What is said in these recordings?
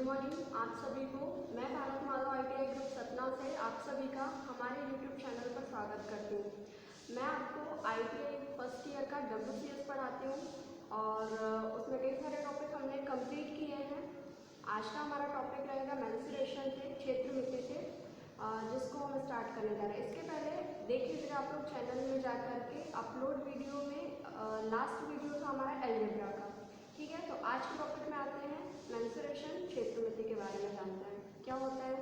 Morning आप सभी को। मैं भारत माधव ITI ग्रुप सतना से आप सभी का हमारे YouTube चैनल पर स्वागत करती हूँ। मैं आपको ITI फर्स्ट ईयर का WCS पढ़ाती हूँ और उसमें कई सारे टॉपिक हमने कंप्लीट किए हैं। आज का हमारा टॉपिक रहेगा मेंस्ट्रुएशन से, क्षेत्र मिति से, जिसको हम स्टार्ट करने जा रहे हैं। इसके पहले देख लीजिए आप लोग चैनल में जा करके अपलोड वीडियो में लास्ट वीडियो था हमारा अलजेब्रा का। ठीक है, तो आज के टॉपिक में आते हैं मेंस्ट्रुएशन क्षेत्र मिति के बारे में जानते हैं क्या होता है।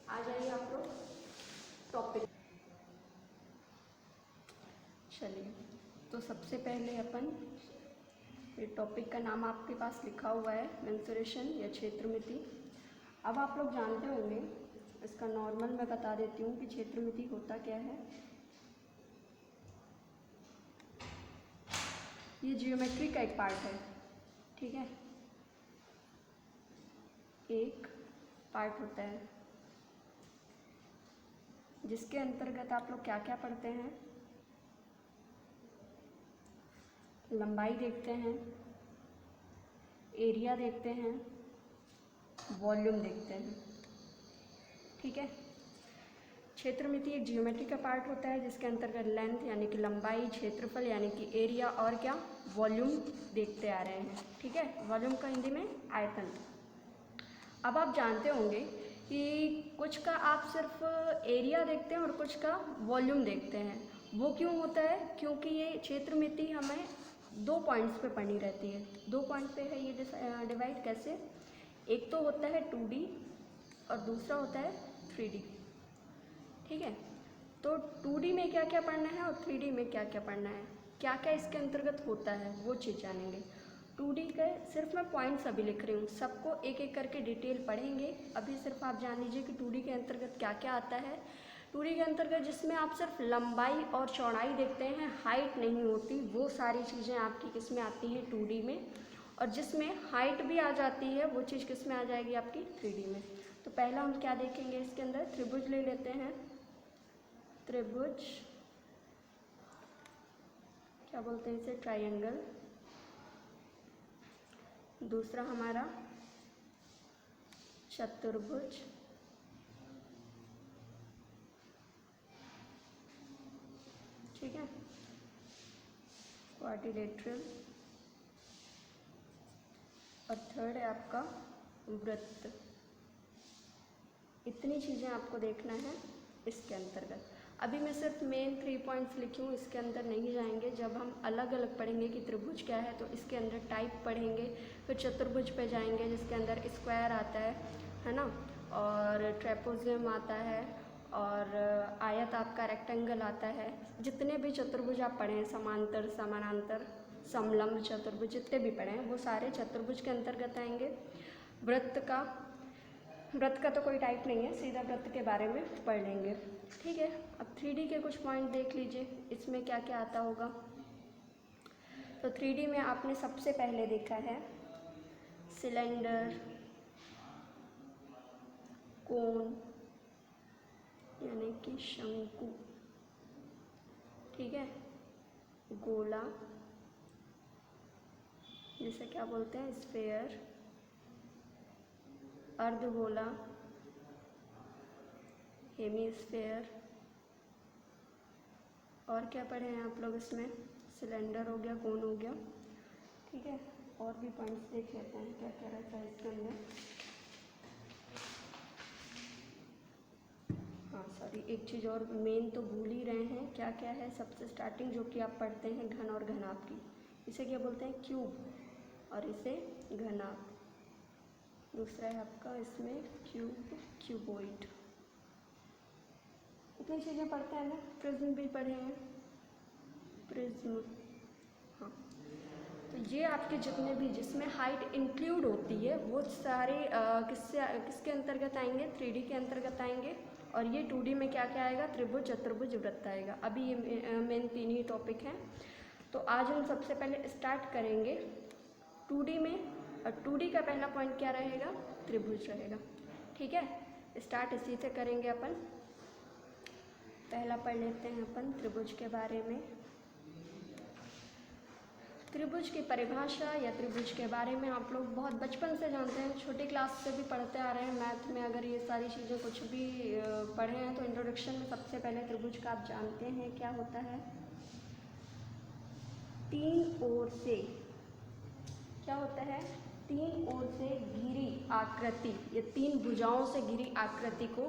आ जाइए आप लोग टॉपिक। चलिए, तो सबसे पहले अपन ये टॉपिक का नाम आपके पास लिखा हुआ है मेंस्ट्रुएशन या क्षेत्र मिति। अब आप लोग जानते होंगे, इसका नॉर्मल मैं बता देती हूँ कि क्षेत्र मिति होता क्या है। ये जियोमेट्री का एक पार्ट है, ठीक है, एक पार्ट होता है जिसके अंतर्गत आप लोग क्या क्या पढ़ते हैं। लंबाई देखते हैं, एरिया देखते हैं, वॉल्यूम देखते हैं। ठीक है, क्षेत्र मिति एक जियोमेट्री का पार्ट होता है जिसके अंतर्गत लेंथ यानी कि लंबाई, क्षेत्रफल यानी कि एरिया और क्या वॉल्यूम देखते आ रहे हैं। ठीक है, वॉल्यूम का हिंदी में आयतन। अब आप जानते होंगे कि कुछ का आप सिर्फ एरिया देखते हैं और कुछ का वॉल्यूम देखते हैं। वो क्यों होता है? क्योंकि ये क्षेत्र मिति हमें 2 पॉइंट्स पे पढ़नी रहती है। 2 पॉइंट पे है ये डिवाइड कैसे? एक तो होता है 2D और दूसरा होता है 3D। ठीक है, तो 2D में क्या क्या पढ़ना है और 3D में क्या क्या पढ़ना है, क्या क्या इसके अंतर्गत होता है, वो चीज़ जानेंगे। 2D के सिर्फ मैं पॉइंट्स अभी लिख रही हूँ, सबको एक एक करके डिटेल पढ़ेंगे। अभी सिर्फ आप जान लीजिए कि 2D के अंतर्गत क्या क्या आता है। 2D के अंतर्गत जिसमें आप सिर्फ लंबाई और चौड़ाई देखते हैं, हाइट नहीं होती, वो सारी चीज़ें आपकी किस में आती हैं 2D में। और जिसमें हाइट भी आ जाती है वो चीज़ किस में आ जाएगी आपकी 3D में। तो पहला हम क्या देखेंगे इसके अंदर, त्रिभुज ले लेते हैं। त्रिभुज क्या बोलते हैं इसे, ट्रायंगल। दूसरा हमारा चतुर्भुज। ठीक है, क्वाड्रिलेटरल। और थर्ड है आपका वृत्त। इतनी चीज़ें आपको देखना है इसके अंतर्गत। अभी मैं सिर्फ मेन 3 पॉइंट्स लिखी हूँ, इसके अंदर नहीं जाएंगे। जब हम अलग अलग पढ़ेंगे कि त्रिभुज क्या है तो इसके अंदर टाइप पढ़ेंगे, फिर चतुर्भुज पे जाएंगे जिसके अंदर स्क्वायर आता है ना, और ट्रेपेजियम आता है, और आयत आपका रेक्टेंगल आता है। जितने भी चतुर्भुज आप पढ़े हैं, समांतर, समानांतर, समलंब चतुर्भुज, जितने भी पढ़े हैं वो सारे चतुर्भुज के अंतर्गत आएंगे। वृत्त का तो कोई टाइप नहीं है, सीधा वृत्त के बारे में पढ़ लेंगे। ठीक है, अब 3D के कुछ पॉइंट देख लीजिए, इसमें क्या क्या आता होगा। तो 3D में आपने सबसे पहले देखा है सिलेंडर, कोन यानी कि शंकु, ठीक है, गोला जिसे क्या बोलते हैं स्फेयर, अर्धगोला, हेमीस्फेयर। और क्या पढ़े हैं आप लोग इसमें, सिलेंडर हो गया, कोन हो गया। ठीक है, और भी पॉइंट्स देख लेते हैं क्या क्या रहता है इसके अंदर। हाँ सॉरी, एक चीज़ और मेन तो भूल ही रहे हैं, क्या क्या है सबसे स्टार्टिंग जो कि आप पढ़ते हैं, घन और घनाभ की। इसे क्या बोलते हैं, क्यूब, और इसे घनाभ। दूसरा है आपका इसमें क्यूब, क्यूबॉइड। इतनी चीज़ें पढ़ते हैं ना। प्रिज्म भी पढ़े हैं, प्रिज्म। हाँ, तो ये आपके जितने भी जिसमें हाइट इंक्लूड होती है वो सारे किसके अंतर्गत आएंगे, 3D के अंतर्गत आएंगे। और ये 2D में क्या क्या आएगा, त्रिभुज, चतुर्भुज, वृत्त आएगा। अभी ये मेन 3 ही टॉपिक हैं। तो आज हम सबसे पहले स्टार्ट करेंगे 2D में, और 2D का पहला पॉइंट क्या रहेगा, त्रिभुज रहेगा। ठीक है, स्टार्ट इसी से करेंगे अपन। पहला पढ़ लेते हैं अपन त्रिभुज के बारे में। त्रिभुज की परिभाषा या त्रिभुज के बारे में आप लोग बहुत बचपन से जानते हैं, छोटी क्लास से भी पढ़ते आ रहे हैं। मैथ में अगर ये सारी चीज़ें कुछ भी पढ़े हैं तो इंट्रोडक्शन में सबसे पहले त्रिभुज का आप जानते हैं क्या होता है। तीन ओर से क्या होता है, तीन ओर से घिरी आकृति या तीन भुजाओं से घिरी आकृति को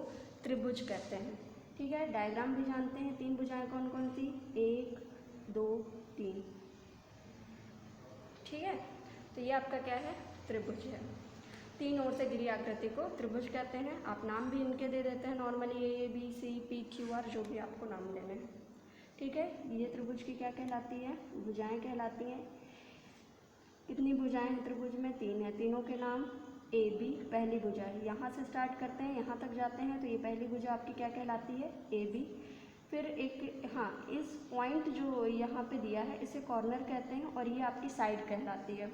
त्रिभुज कहते हैं। ठीक है, डायग्राम भी जानते हैं। तीन भुजाएं कौन कौन सी, 1 2 3। ठीक है, तो ये आपका क्या है, त्रिभुज है। तीन ओर से घिरी आकृति को त्रिभुज कहते हैं। आप नाम भी इनके दे देते हैं normally, A B C P Q R, जो भी आपको नाम देने हैं। ठीक है, ये त्रिभुज की क्या कहलाती है, भुजाएं कहलाती हैं। कितनी भुजाएं हैं त्रिभुज में, 3 है। तीनों के नाम ए बी, पहली भुजा है। यहाँ से स्टार्ट करते हैं, यहाँ तक जाते हैं तो ये पहली भुजा आपकी क्या कहलाती है, ए बी। फिर एक, हाँ, इस पॉइंट जो यहाँ पे दिया है इसे कॉर्नर कहते हैं और ये आपकी साइड कहलाती है।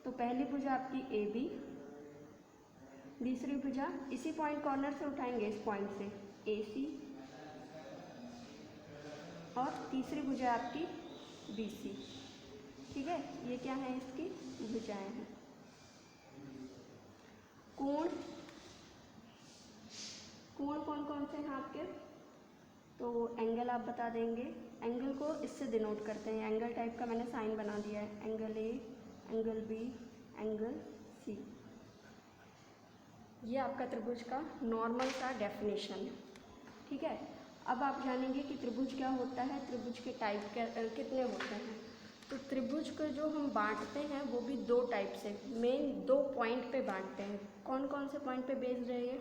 तो पहली भुजा आपकी ए बी, दूसरी भुजा इसी पॉइंट कॉर्नर से उठाएंगे, इस पॉइंट से ए सी, और तीसरी भुजा आपकी बी सी। ठीक है, ये क्या है, इसकी भुजाएं हैं। कोण, कोण कौन कौन से हैं आपके, तो एंगल आप बता देंगे। एंगल को इससे डिनोट करते हैं, एंगल टाइप का मैंने साइन बना दिया है, angle A, angle B, angle C. ये आपका त्रिभुज का नॉर्मल सा डेफिनेशन है। ठीक है, अब आप जानेंगे कि त्रिभुज क्या होता है, त्रिभुज के टाइप कितने होते हैं। तो त्रिभुज को जो हम बांटते हैं वो भी 2 टाइप से, मेन 2 पॉइंट पे बांटते हैं। कौन कौन से पॉइंट पे बेस्ड है ये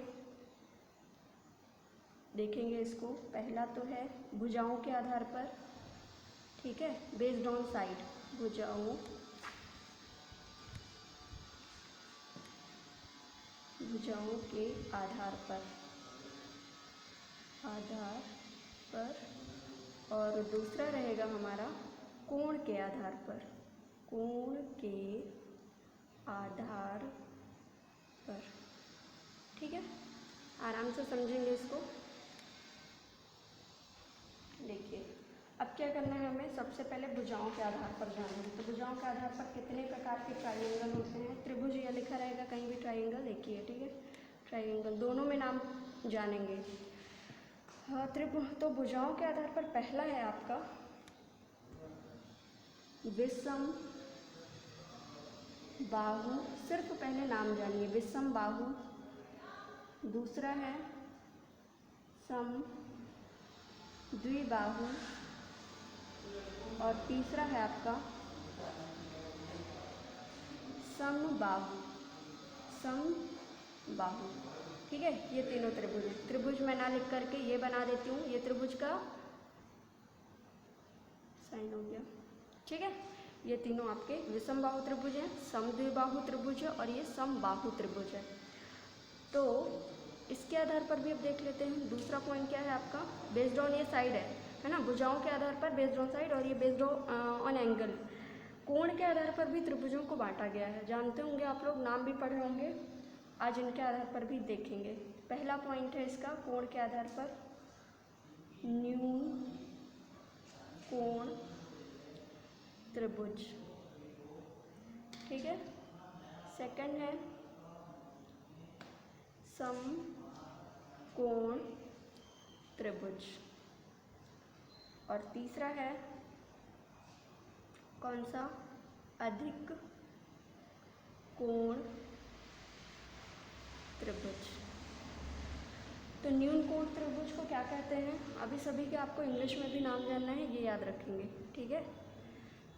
देखेंगे इसको। पहला तो है भुजाओं के आधार पर, ठीक है, बेस्ड ऑन साइड, भुजाओं के आधार पर, और दूसरा रहेगा हमारा कोण के आधार पर, कोण के आधार पर। ठीक है, आराम से समझेंगे इसको। देखिए, अब क्या करना है हमें, सबसे पहले भुजाओं के आधार पर जाना है। तो भुजाओं के आधार पर कितने प्रकार के ट्राइंगल होते हैं, त्रिभुज यह लिखा रहेगा कहीं भी ट्राइंगल, देखिए। ठीक है, ट्राइंगल दोनों में नाम जानेंगे। हाँ, त्रिभुज, तो भुजाओं के आधार पर पहला है आपका विषम बाहु, सिर्फ पहले नाम जानिए, विषम बाहु। दूसरा है सम द्विबाहु, और तीसरा है आपका समबाहु, समबाहु। ठीक है, ये तीनों त्रिभुज हैं। त्रिभुज मैं ना लिख करके ये बना देती हूँ, ये त्रिभुज का साइन हो गया। ठीक है, ये तीनों आपके विषम बाहु त्रिभुज हैं, समद्विबाहु त्रिभुज है, और ये समबाहु त्रिभुज है। तो इसके आधार पर भी अब देख लेते हैं। दूसरा पॉइंट क्या है आपका, बेस्ड ऑन ये साइड है ना, भुजाओं के आधार पर बेस्ड ऑन साइड, और ये बेस्ड ऑन एंगल। कोण के आधार पर भी त्रिभुजों को बांटा गया है, जानते होंगे आप लोग, नाम भी पढ़े होंगे। आज इनके आधार पर भी देखेंगे। पहला पॉइंट है इसका कोण के आधार पर न्यून कोण त्रिभुज। ठीक है, सेकंड है समकोण त्रिभुज, और तीसरा है कौन सा, अधिक कोण त्रिभुज। तो न्यून कोण त्रिभुज को क्या कहते हैं, अभी सभी के आपको इंग्लिश में भी नाम जानना है, ये याद रखेंगे। ठीक है,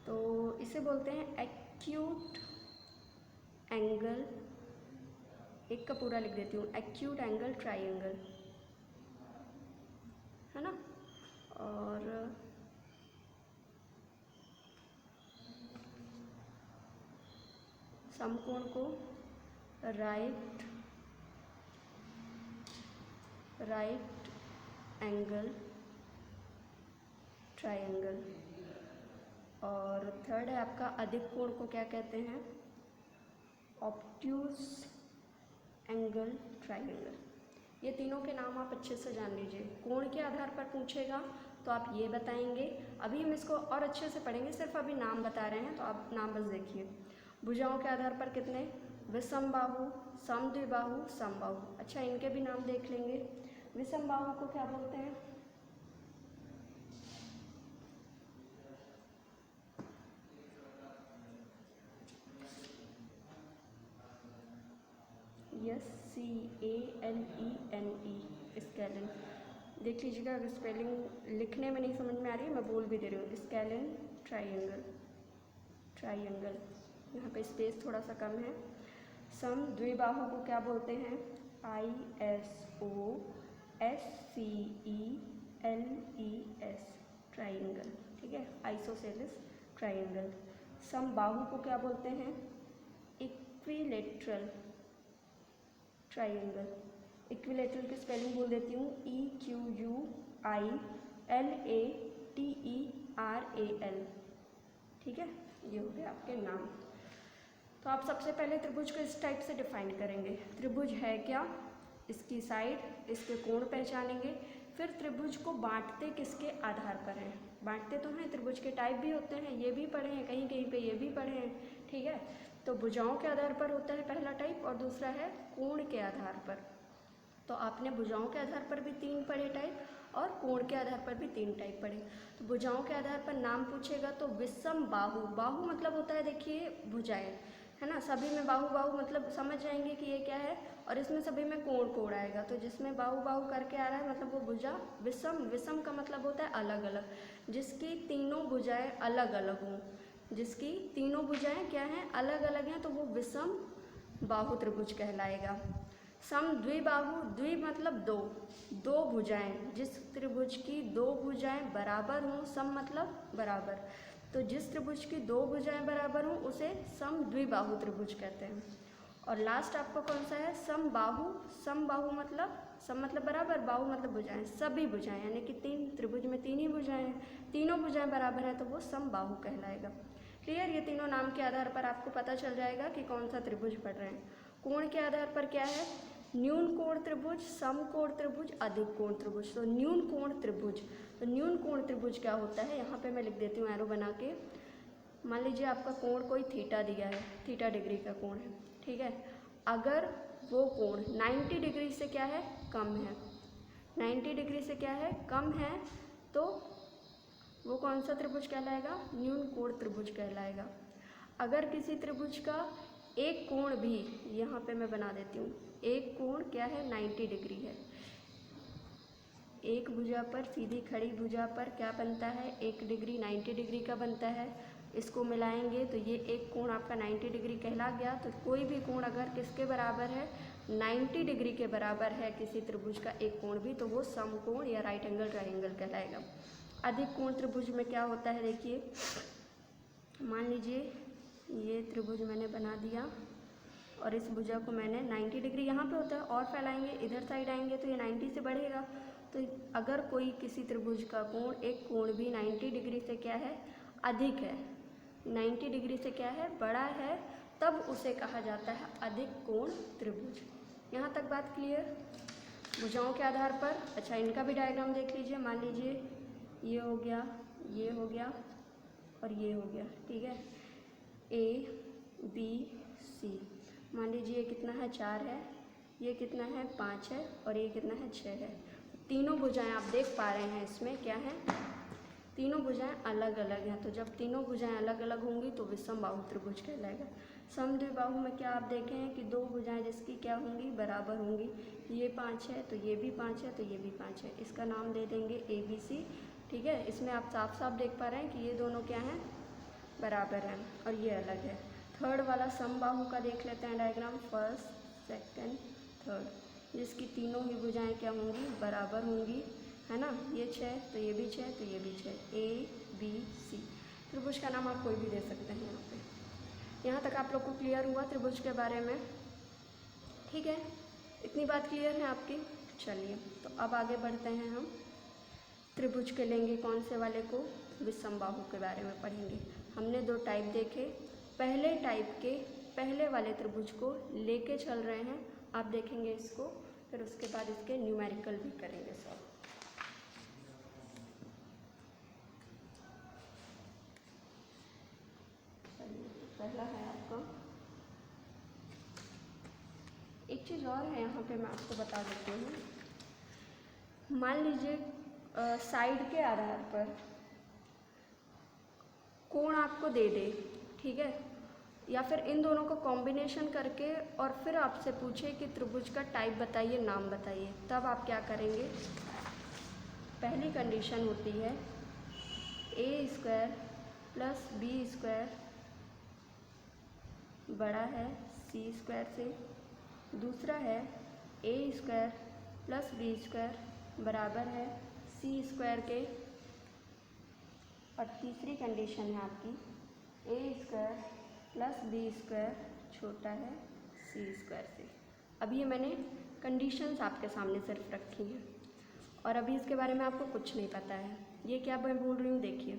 तो इसे बोलते हैं एक्यूट एंगल, एक का पूरा लिख देती हूँ, एक्यूट एंगल ट्राइंगल, है ना। और समकोण को राइट एंगल ट्राइंगल, और थर्ड है आपका अधिक कोण को क्या कहते हैं, ऑब्ट्यूज एंगल ट्राइंगल। ये तीनों के नाम आप अच्छे से जान लीजिए। कोण के आधार पर पूछेगा तो आप ये बताएंगे। अभी हम इसको और अच्छे से पढ़ेंगे, सिर्फ अभी नाम बता रहे हैं तो आप नाम बस देखिए। भुजाओं के आधार पर कितने, विषमबाहु, समद्विबाहु, समबाहु। अच्छा, इनके भी नाम देख लेंगे। विषमबाहु को क्या बोलते हैं, SCALENE, स्केलेन। देख लीजिएगा, अगर स्पेलिंग लिखने में नहीं समझ में आ रही है मैं बोल भी दे रही हूँ। स्केलेन ट्राइंगल, ट्राइंगल, यहाँ पे स्पेस थोड़ा सा कम है। समद्विबाहु को क्या बोलते हैं, ISOSCELES, ट्राइंगल, ठीक है, आइसोसेलेस ट्राइंगल। समबाहु को क्या बोलते हैं, इक्विलेटरल ट्राइंगल। इक्विलेटरल की स्पेलिंग बोल देती हूँ, EQUILATERAL, ठीक है। ये हो गया आपके नाम। तो आप सबसे पहले त्रिभुज को इस टाइप से डिफाइन करेंगे। त्रिभुज है क्या, इसकी साइड, इसके कोण पहचानेंगे। फिर त्रिभुज को बांटते किसके आधार पर हैं, बांटते तो हैं, त्रिभुज के टाइप भी होते हैं, ये भी पढ़े हैं, कहीं कहीं पे ये भी पढ़े हैं, ठीक है। तो भुजाओं के आधार पर होता है पहला टाइप, और दूसरा है कोण के आधार पर। तो आपने भुजाओं के आधार पर भी 3 पढ़े टाइप, और कोण के आधार पर भी 3 टाइप पढ़े। तो भुजाओं के आधार पर नाम पूछेगा तो विषम बाहु, बाहु मतलब होता है, देखिए भुजाएं, है ना, सभी में बाहु बाहु मतलब समझ जाएंगे कि ये क्या है, और इसमें सभी में कोण कोण आएगा। तो जिसमें बाहु बाहु करके आ रहा है मतलब वो भुजा विषम, विषम का मतलब होता है अलग अलग, जिसकी तीनों भुजाएं अलग अलग हों, जिसकी तीनों भुजाएं क्या हैं, अलग अलग हैं, तो वो विषम बाहु त्रिभुज कहलाएगा। समद्विबाहु, द्वि मतलब दो, दो भुजाएं, जिस त्रिभुज की 2 भुजाएं बराबर हों, सम मतलब बराबर, तो जिस त्रिभुज की 2 भुजाएं बराबर हों उसे समद्विबाहु त्रिभुज कहते हैं। और लास्ट आपका कौन सा है, समबाहु। समबाहु मतलब, सम मतलब बराबर, बाहु मतलब भुजाएं, सभी भुजाएं, यानी कि 3 त्रिभुज में 3 ही भुजाएं हैं, तीनों भुजाएं बराबर है तो वो समबाहु कहलाएगा। क्लियर, ये तीनों नाम के आधार पर आपको पता चल जाएगा कि कौन सा त्रिभुज पढ़ रहे हैं। कोण के आधार पर क्या है, न्यून कोण त्रिभुज, समकोण त्रिभुज, अधिक कोण त्रिभुज। तो न्यून कोण त्रिभुज, तो न्यून कोण त्रिभुज क्या होता है, यहाँ पे मैं लिख देती हूँ एरो बना के। मान लीजिए आपका कोण कोई थीटा दिया है, थीटा डिग्री का कोण है, ठीक है। अगर वो कोण 90 डिग्री से क्या है, कम है, 90 डिग्री से क्या है, कम है, तो वो कौन सा त्रिभुज कहलाएगा, न्यून कोण त्रिभुज कहलाएगा। अगर किसी त्रिभुज का एक कोण भी, यहाँ पे मैं बना देती हूँ, एक कोण क्या है, 90 डिग्री है, एक भुजा पर, सीधी खड़ी भुजा पर क्या बनता है, 1 डिग्री 90 डिग्री का बनता है। इसको मिलाएंगे तो ये एक कोण आपका 90 डिग्री कहला गया। तो कोई भी कोण अगर किसके बराबर है, 90 डिग्री के बराबर है किसी त्रिभुज का एक कोण भी, तो वो समकोण या राइट एंगल ट्राइंगल कहलाएगा। अधिक कोण त्रिभुज में क्या होता है, देखिए मान लीजिए ये त्रिभुज मैंने बना दिया और इस भुजा को मैंने 90 डिग्री यहाँ पे होता है, और फैलाएंगे, इधर साइड आएंगे तो ये 90 से बढ़ेगा। तो अगर कोई किसी त्रिभुज का कोण, एक कोण भी 90 डिग्री से क्या है, अधिक है, 90 डिग्री से क्या है, बड़ा है, तब उसे कहा जाता है अधिक कोण त्रिभुज। यहाँ तक बात क्लियर। भुजाओं के आधार पर, अच्छा इनका भी डायग्राम देख लीजिए। मान लीजिए ये हो गया, ये हो गया और ये हो गया, ठीक है, ABC। मान लीजिए ये कितना है, 4 है, ये कितना है, 5 है, और ये कितना है, 6 है। तीनों भुजाएं आप देख पा रहे हैं, इसमें क्या है, तीनों भुजाएं अलग अलग हैं। तो जब तीनों भुजाएं अलग अलग होंगी तो विषम बाहु त्रिभुज कहलाएगा। समद्विबाहु में क्या आप देखें हैं कि 2 भुजाएं जिसकी क्या होंगी, बराबर होंगी। ये 5 है तो ये भी 5 है, तो ये भी 5 है, इसका नाम दे देंगे ABC, ठीक है। इसमें आप साफ साफ देख पा रहे हैं कि ये दोनों क्या हैं, बराबर हैं, और ये अलग है। थर्ड वाला समबाहु का देख लेते हैं डायग्राम, फर्स्ट, सेकंड, थर्ड, जिसकी तीनों ही भुजाएं क्या होंगी, बराबर होंगी, है ना। ये 6 तो ये भी 6 तो ये भी 6, ABC। त्रिभुज का नाम आप कोई भी दे सकते हैं यहाँ पे। यहाँ तक आप लोग को क्लियर हुआ त्रिभुज के बारे में, ठीक है, इतनी बात क्लियर है आपकी। चलिए तो अब आगे बढ़ते हैं, हम त्रिभुज के लेंगे कौन से वाले को, विषमबाहु के बारे में पढ़ेंगे। हमने 2 टाइप देखे, पहले टाइप के पहले वाले त्रिभुज को लेके चल रहे हैं, आप देखेंगे इसको, फिर उसके बाद इसके न्यूमेरिकल भी करेंगे सॉल्व। एक चीज़ और है यहाँ पे मैं आपको बता देती हूँ। मान लीजिए साइड के आधार पर कोण आपको दे दे, ठीक है, या फिर इन दोनों का कॉम्बिनेशन करके और फिर आपसे पूछे कि त्रिभुज का टाइप बताइए, नाम बताइए, तब आप क्या करेंगे। पहली कंडीशन होती है ए स्क्वायर प्लस बी स्क्वायर बड़ा है सी स्क्वायर से, दूसरा है ए स्क्वायर प्लस बी स्क्वायर बराबर है सी स्क्वायर के, और तीसरी कंडीशन है आपकी ए स्क्वायर प्लस बी स्क्वायर छोटा है सी स्क्वायर से। अब ये मैंने कंडीशंस आपके सामने सिर्फ रखी हैं और अभी इसके बारे में आपको कुछ नहीं पता है। ये क्या मैं बोल रही हूँ, देखिए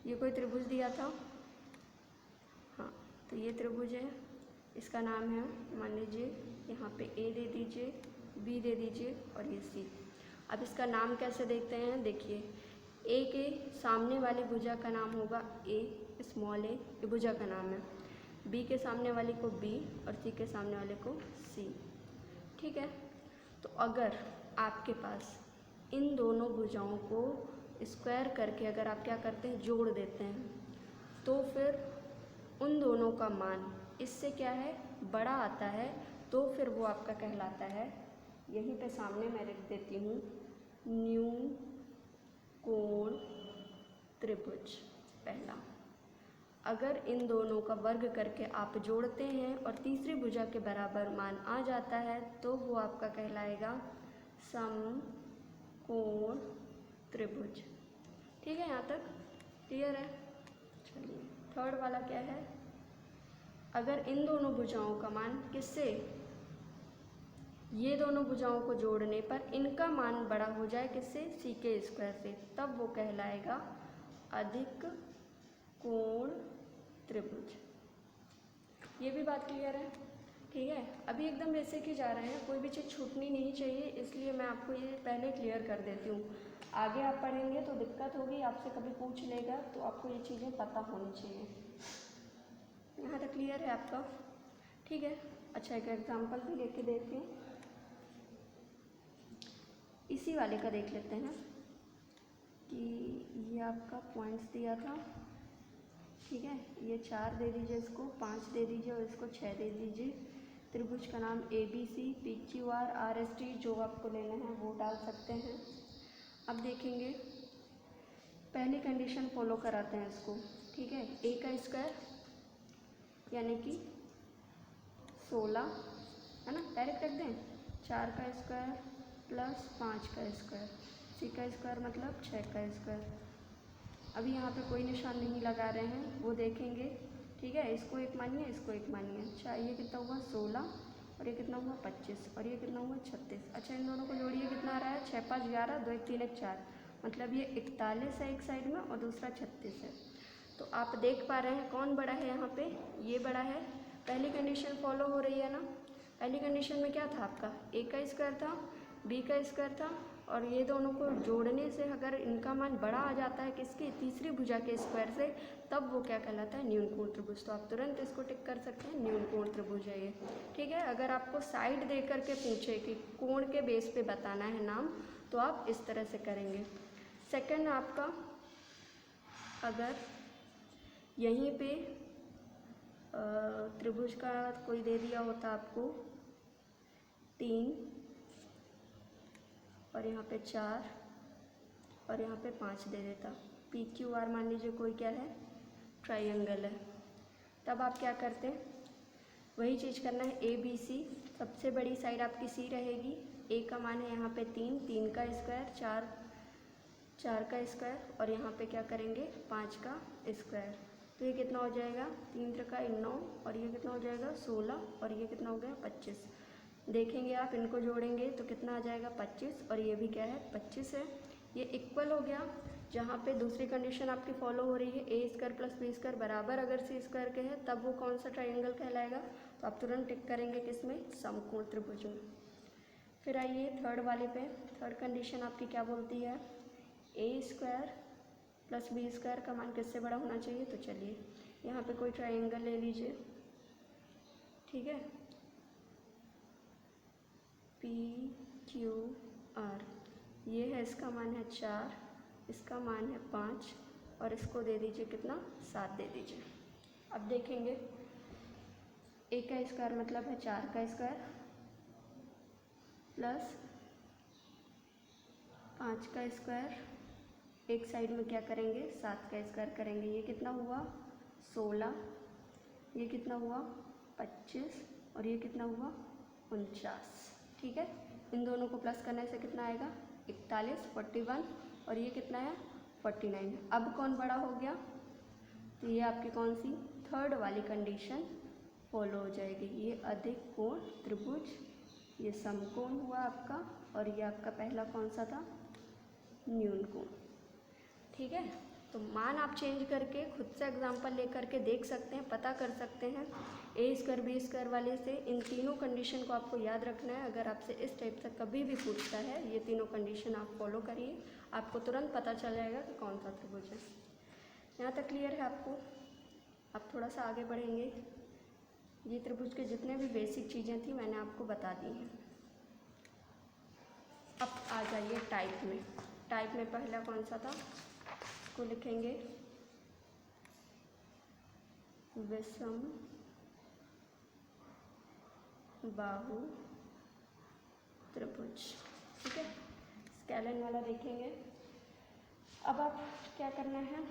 ये कोई त्रिभुज दिया था, हाँ, तो ये त्रिभुज है, इसका नाम है, मान लीजिए यहाँ पे ए दे दीजिए, बी दे दीजिए और ये सी। अब इसका नाम कैसे देखते हैं, देखिए ए के सामने वाली भुजा का नाम होगा ए, स्मॉल ए, ये भुजा का नाम है, बी के सामने वाले को बी और सी के सामने वाले को सी, ठीक है। तो अगर आपके पास इन दोनों भुजाओं को स्क्वायर करके अगर आप क्या करते हैं, जोड़ देते हैं, तो फिर उन दोनों का मान इससे क्या है, बड़ा आता है, तो फिर वो आपका कहलाता है, यहीं पे सामने मैं लिख देती हूँ, न्यून कोण त्रिभुज पहला। अगर इन दोनों का वर्ग करके आप जोड़ते हैं और तीसरी भुजा के बराबर मान आ जाता है, तो वो आपका कहलाएगा समकोण त्रिभुज, ठीक है। यहाँ तक क्लियर है। चलिए थर्ड वाला क्या है, अगर इन दोनों भुजाओं का मान किससे, ये दोनों भुजाओं को जोड़ने पर इनका मान बड़ा हो जाए किससे, सी के स्क्वायर से, तब वो कहलाएगा अधिक कोण त्रिभुज। ये भी बात क्लियर है, ठीक है। अभी एकदम बेसिक ही जा रहे हैं, कोई भी चीज़ छूटनी नहीं चाहिए, इसलिए मैं आपको ये पहले क्लियर कर देती हूँ। आगे आप पढ़ेंगे तो दिक्कत होगी, आपसे कभी पूछ लेगा, तो आपको ये चीज़ें पता होनी चाहिए। यहाँ तक क्लियर है आपका, ठीक है। अच्छा एक एग्जाम्पल भी लेके देखते हैं, इसी वाले का देख लेते हैं कि ये आपका पॉइंट्स दिया था, ठीक है, ये 4 दे दीजिए, इसको 5 दे दीजिए और इसको 6 दे दीजिए। त्रिभुज का नाम ABC, PQR, RST, जो आपको लेना है वो डाल सकते हैं। अब देखेंगे, पहली कंडीशन फॉलो कराते हैं इसको, ठीक है। ए का स्क्वायर यानी कि 16 है ना, डायरेक्ट रख दें, 4 का स्क्वायर प्लस 5 का स्क्वायर, सी का स्क्वायर मतलब 6 का स्क्वायर। अभी यहाँ पे कोई निशान नहीं लगा रहे हैं, वो देखेंगे, ठीक है। इसको एक मानिए, इसको एक मानिए। अच्छा ये कितना हुआ 16 और ये कितना हुआ 25 और ये कितना हुआ 36। अच्छा इन दोनों को जोड़िए, कितना आ रहा है, 6 5 11, 2 1 3 1 4, मतलब ये 41 है एक साइड में और दूसरा 36 है। तो आप देख पा रहे हैं कौन बड़ा है, यहाँ पे ये बड़ा है। पहली कंडीशन फॉलो हो रही है ना, पहली कंडीशन में क्या था आपका, ए का स्क्वायर था, बी का स्क्वायर था, और ये दोनों को जोड़ने से अगर इनका मान बड़ा आ जाता है किसकी, तीसरी भुजा के स्क्वायर से, तब वो क्या कहलाता है, न्यून कोण त्रिभुज। तो आप तुरंत इसको टिक कर सकते हैं, न्यून कोण त्रिभुज है ये, ठीक है। अगर आपको साइड दे करके पूछे कि कोण के बेस पे बताना है नाम, तो आप इस तरह से करेंगे। सेकंड आपका, अगर यहीं पे त्रिभुज का कोई दे दिया होता आपको 3 और यहाँ पे 4 और यहाँ पे 5 दे देता, PQR मान लीजिए कोई क्या है, ट्रायंगल है, तब आप क्या करते हैं, वही चीज़ करना है। ABC, सबसे बड़ी साइड आपकी C रहेगी, A का मान है यहाँ पे 3, 3 का स्क्वायर, 4 का स्क्वायर और यहाँ पे क्या करेंगे 5 का स्क्वायर। तो ये कितना हो जाएगा, 3 3 का 9 और ये कितना हो जाएगा 16 और ये कितना हो गया 25। देखेंगे आप, इनको जोड़ेंगे तो कितना आ जाएगा 25 और ये भी क्या है 25 है। ये इक्वल हो गया। जहाँ पे दूसरी कंडीशन आपकी फॉलो हो रही है, ए स्क्वायर प्लस बी स्क्वायर बराबर अगर सी स्क्वायर के है, तब वो कौन सा ट्रायंगल कहलाएगा, तो आप तुरंत टिक करेंगे किसमें, समकोण त्रिभुज में। फिर आइए थर्ड वाले पे, थर्ड कंडीशन आपकी क्या बोलती है, ए स्क्वायर प्लस बी स्क्वायर का मान किससे बड़ा होना चाहिए। तो चलिए यहाँ पे कोई ट्रायंगल ले लीजिए, ठीक है। पी क्यू आर, ये है इसका मान है 4, इसका मान है 5 और इसको दे दीजिए कितना 7 दे दीजिए। अब देखेंगे ए का स्क्वायर मतलब है 4 का स्क्वायर प्लस 5 का स्क्वायर, एक साइड में क्या करेंगे 7 का स्क्वायर करेंगे, ये कितना हुआ 16, ये कितना हुआ 25 और ये कितना हुआ 49। ठीक है, इन दोनों को प्लस करने से कितना आएगा 41, 41 और ये कितना है 49। अब कौन बड़ा हो गया, तो ये आपकी कौन सी थर्ड वाली कंडीशन फॉलो हो जाएगी। ये अधिक कोण त्रिभुज, ये समकोण हुआ आपका और ये आपका पहला कौन सा था न्यून कोण। ठीक है, तो मान आप चेंज करके खुद से एग्जांपल लेकर के देख सकते हैं, पता कर सकते हैं। ए स्क्वायर बी स्क्वायर वाले से इन तीनों कंडीशन को आपको याद रखना है। अगर आपसे इस टाइप से कभी भी पूछता है, ये तीनों कंडीशन आप फॉलो करिए, आपको तुरंत पता चल जाएगा कि कौन सा त्रिभुज है। यहाँ तक क्लियर है आपको। अब थोड़ा सा आगे बढ़ेंगे। ये त्रिभुज के जितने भी बेसिक चीज़ें थी मैंने आपको बता दी हैं। अब आ जाइए टाइप में। टाइप में पहला कौन सा था, इसको लिखेंगे विषम बाहु त्रिभुज। ठीक है, स्केलन वाला देखेंगे। अब आप क्या करना है,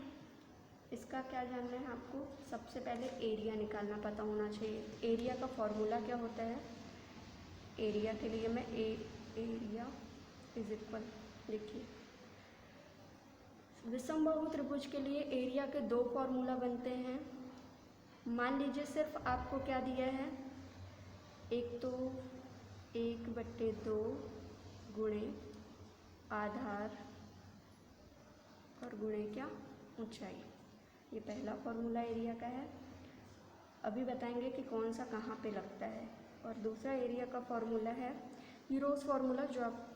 इसका क्या जानना है आपको, सबसे पहले एरिया निकालना पता होना चाहिए। एरिया का फॉर्मूला क्या होता है, एरिया के लिए मैं एरिया इज इक्वल, देखिए विषम बाहु त्रिभुज के लिए एरिया के दो फॉर्मूला बनते हैं। मान लीजिए सिर्फ आपको क्या दिया है, एक तो 1/2 गुणे आधार और गुणे क्या ऊंचाई, ये पहला फॉर्मूला एरिया का है। अभी बताएंगे कि कौन सा कहाँ पे लगता है। और दूसरा एरिया का फॉर्मूला है हीरोज फॉर्मूला, जो आप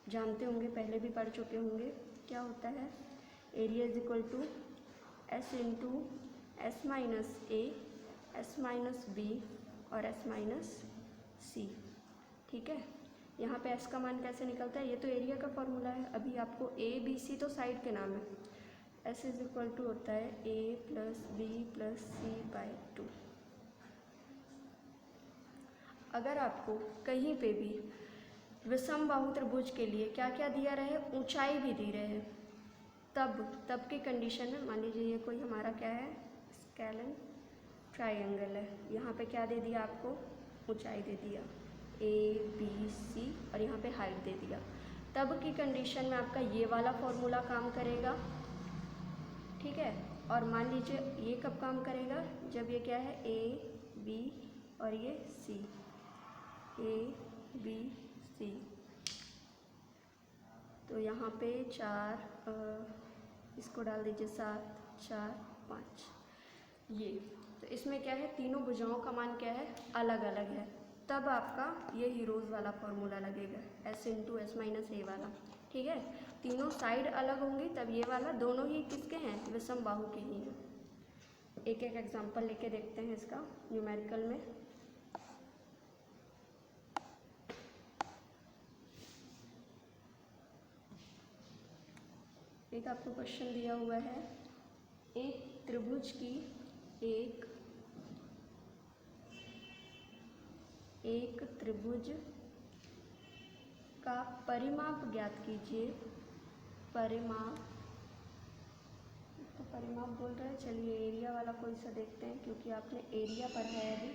जानते होंगे, पहले भी पढ़ चुके होंगे। क्या होता है, area is equal to S into S minus A, S minus B और एस माइनस सी। ठीक है, यहाँ पे एस का मान कैसे निकलता है, ये तो एरिया का फॉर्मूला है। अभी आपको ए बी सी तो साइड के नाम है। एस इज इक्वल टू होता है A plus B plus C by 2। अगर आपको कहीं पे भी विषम बाहु त्रिभुज के लिए क्या क्या दिया रहे, ऊंचाई भी दी रहे, तब की कंडीशन में मान लीजिए ये कोई हमारा क्या है स्केलन ट्राइंगल है, यहाँ पे क्या दे दिया आपको ऊंचाई दे दिया ए बी सी और यहाँ पे हाइट दे दिया, तब की कंडीशन में आपका ये वाला फॉर्मूला काम करेगा। ठीक है, और मान लीजिए ये कब काम करेगा, जब ये क्या है ए बी और ये सी, ए बी सी, तो यहाँ पे 4 इसको डाल दीजिए 7 4 5, ये तो इसमें क्या है तीनों भुजाओं का मान क्या है अलग अलग है, तब आपका ये हीरोज वाला फॉर्मूला लगेगा एस इंटू एस माइनस ए वाला। ठीक है, तीनों साइड अलग होंगी तब ये वाला, दोनों ही किसके हैं विषम बाहु के ही हैं। एक एक एग्जांपल लेके देखते हैं इसका न्यूमेरिकल में। एक आपको क्वेश्चन दिया हुआ है, एक त्रिभुज की एक त्रिभुज का परिमाप ज्ञात कीजिए। परिमाप, तो परिमाप बोल रहे हैं, चलिए एरिया वाला कोई सा देखते हैं क्योंकि आपने एरिया पढ़ा है अभी,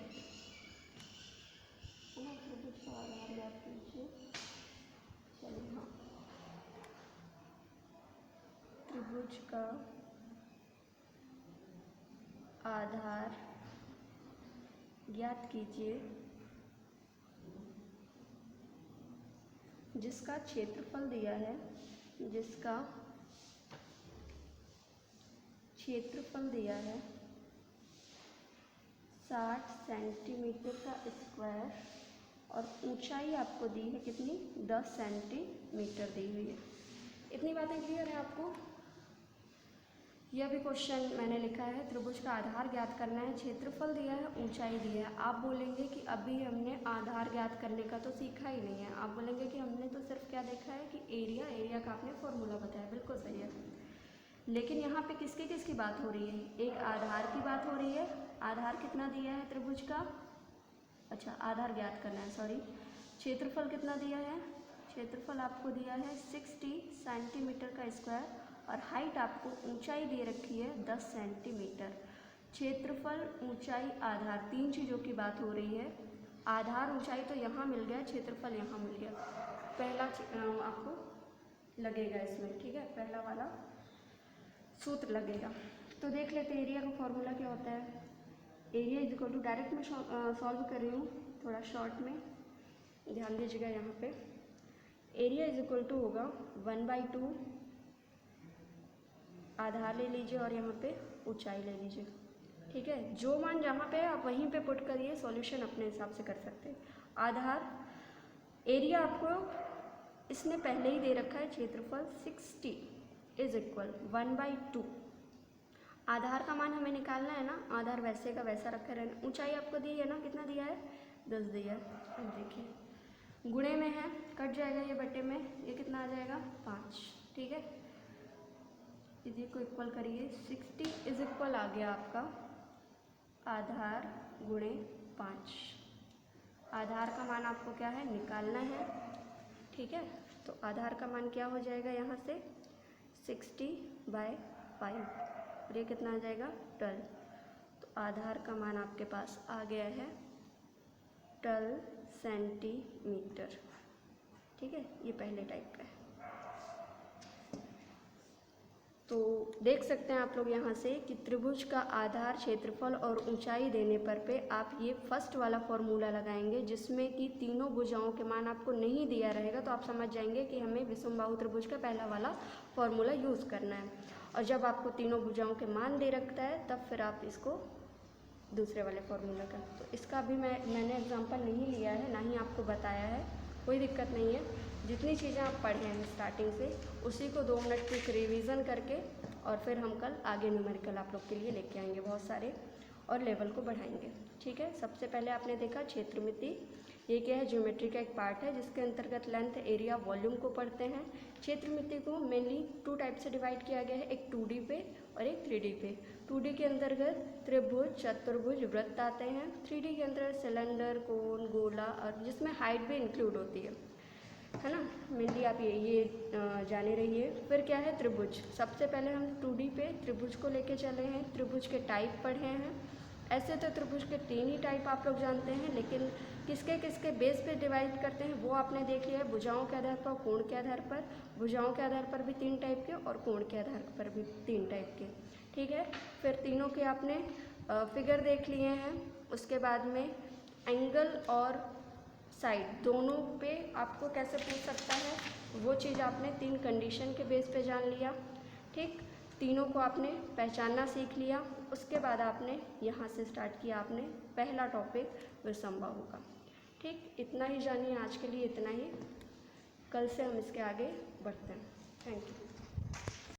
है ना। त्रिभुज का आधार ज्ञात कीजिए, चलिए हाँ, त्रिभुज का आधार ज्ञात कीजिए जिसका क्षेत्रफल दिया है, जिसका क्षेत्रफल दिया है 60 सेंटीमीटर का स्क्वायर और ऊंचाई आपको दी है कितनी 10 सेंटीमीटर दी हुई है। इतनी बातें क्लियर है आपको। यह भी क्वेश्चन मैंने लिखा है, त्रिभुज का आधार ज्ञात करना है, क्षेत्रफल दिया है, ऊंचाई दी है। आप बोलेंगे कि अभी हमने आधार ज्ञात करने का तो सीखा ही नहीं है, आप बोलेंगे कि हमने तो सिर्फ क्या देखा है कि एरिया का आपने फॉर्मूला बताया, बिल्कुल सही है। लेकिन यहाँ पे किसकी किसकी बात हो रही है, एक आधार की बात हो रही है। आधार कितना दिया है त्रिभुज का, अच्छा आधार ज्ञात करना है, सॉरी। क्षेत्रफल कितना दिया है, क्षेत्रफल आपको दिया है 60 सेंटीमीटर का स्क्वायर, और हाइट आपको ऊंचाई दे रखी है 10 सेंटीमीटर। क्षेत्रफल, ऊंचाई, आधार, तीन चीज़ों की बात हो रही है। आधार ऊंचाई तो यहाँ मिल गया, क्षेत्रफल यहाँ मिल गया। पहला आपको लगेगा इसमें, ठीक है, पहला वाला सूत्र लगेगा। तो देख लेते हैं एरिया का फॉर्मूला क्या होता है। Area is equal to, direct मैं सॉल्व कर रही हूँ, थोड़ा शॉर्ट में ध्यान दीजिएगा। यहाँ पे एरिया इज इक्वल टू होगा 1/2, आधार ले लीजिए और यहाँ पे ऊंचाई ले लीजिए, ठीक है। जो मान जहाँ पे आप वहीं पे पुट करिए, सॉल्यूशन अपने हिसाब से कर सकते हैं। आधार, एरिया आपको इसने पहले ही दे रखा है, क्षेत्रफल 60 इज इक्वल 1/2। आधार का मान हमें निकालना है ना, आधार वैसे का वैसा रखा रहना। ऊंचाई आपको दी है ना, कितना दिया है, 10 दिया है। अब देखिए गुणे में है, कट जाएगा ये बटे में, ये कितना आ जाएगा 5, ठीक है। इसी को इक्वल करिए, 60 इज इक्वल आ गया आपका आधार गुणे 5। आधार का मान आपको क्या है, निकालना है, ठीक है। तो आधार का मान क्या हो जाएगा यहाँ से 60/5, और ये कितना आ जाएगा 12। तो आधार का मान आपके पास आ गया है 12 सेंटीमीटर, ठीक है। ये पहले टाइप का है। तो देख सकते हैं आप लोग यहाँ से कि त्रिभुज का आधार, क्षेत्रफल और ऊंचाई देने पर पे आप ये फर्स्ट वाला फॉर्मूला लगाएंगे, जिसमें कि तीनों भुजाओं के मान आपको नहीं दिया रहेगा, तो आप समझ जाएंगे कि हमें विषमबाहु त्रिभुज का पहला वाला फॉर्मूला यूज़ करना है। और जब आपको तीनों भुजाओं के मान दे रखता है, तब फिर आप इसको दूसरे वाले फॉर्मूला का, तो इसका भी मैंने एग्जाम्पल नहीं लिया है, ना ही आपको बताया है, कोई दिक्कत नहीं है। जितनी चीज़ें आप पढ़े हैं स्टार्टिंग से, उसी को 2 मिनट की रिवीजन करके, और फिर हम कल आगे न्यूमेरिकल आप लोग के लिए लेके आएंगे बहुत सारे, और लेवल को बढ़ाएंगे, ठीक है। सबसे पहले आपने देखा क्षेत्रमिति, ये क्या है, ज्योमेट्री का एक पार्ट है, जिसके अंतर्गत लेंथ, एरिया, वॉल्यूम को पढ़ते हैं। क्षेत्रमिति को मेनली 2 टाइप से डिवाइड किया गया है, एक 2D पे और एक 3D पे। 2D के अंतर्गत त्रिभुज, चतुर्भुज, वृत्त आते हैं। 3D के अंतर्गत सिलेंडर, कोन, गोला, और जिसमें हाइट भी इंक्लूड होती है ना। मेनली आप ये जाने रहिए। फिर क्या है, त्रिभुज। सबसे पहले हम 2D पे त्रिभुज को लेके चले हैं, त्रिभुज के टाइप पढ़े हैं। ऐसे तो त्रिभुज के 3 ही टाइप आप लोग जानते हैं, लेकिन किसके किसके बेस पे डिवाइड करते हैं वो आपने देख लिया है। भुजाओं के आधार पर, कोण के आधार पर। भुजाओं के आधार पर भी 3 टाइप के, और कोण के आधार पर भी 3 टाइप के, ठीक है। फिर तीनों के आपने फिगर देख लिए हैं। उसके बाद में एंगल और साइड दोनों पे आपको कैसे पूछ सकता है, वो चीज़ आपने 3 कंडीशन के बेस पे जान लिया, ठीक। तीनों को आपने पहचानना सीख लिया। उसके बाद आपने यहाँ से स्टार्ट किया, आपने पहला टॉपिक विषमबाहु का, ठीक। इतना ही जानिए आज के लिए, इतना ही। कल से हम इसके आगे बढ़ते हैं। Thank you.